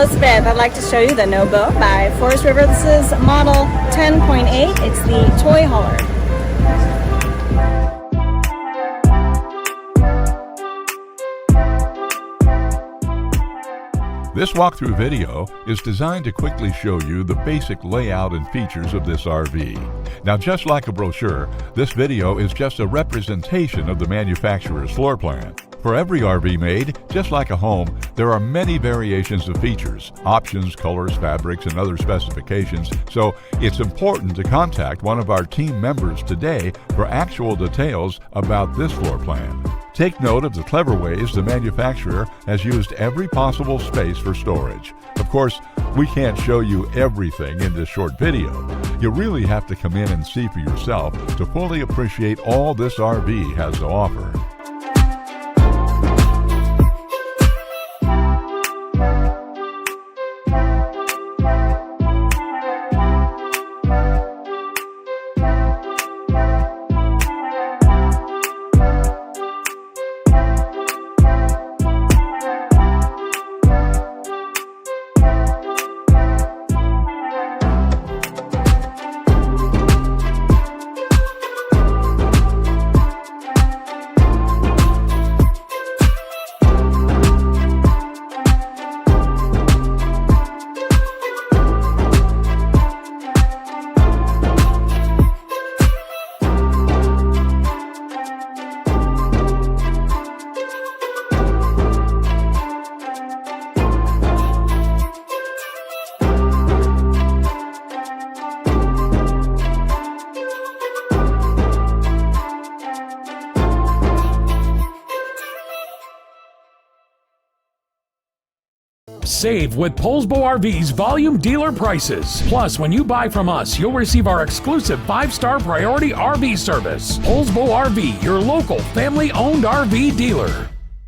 Elizabeth. I'd like to show you the No Boat by Forest River. This is model 10.8. It's the toy hauler. This walkthrough video is designed to quickly show you the basic layout and features of this RV. Now, just like a brochure, this video is just a representation of the manufacturer's floor plan. For every RV made, just like a home, there are many variations of features, options, colors, fabrics, and other specifications, so it's important to contact one of our team members today for actual details about this floor plan. Take note of the clever ways the manufacturer has used every possible space for storage. Of course, we can't show you everything in this short video. You really have to come in and see for yourself to fully appreciate all this RV has to offer. Save with Poulsbo RV's volume dealer prices. Plus, when you buy from us, you'll receive our exclusive 5-star priority RV service. Poulsbo RV, your local family-owned RV dealer.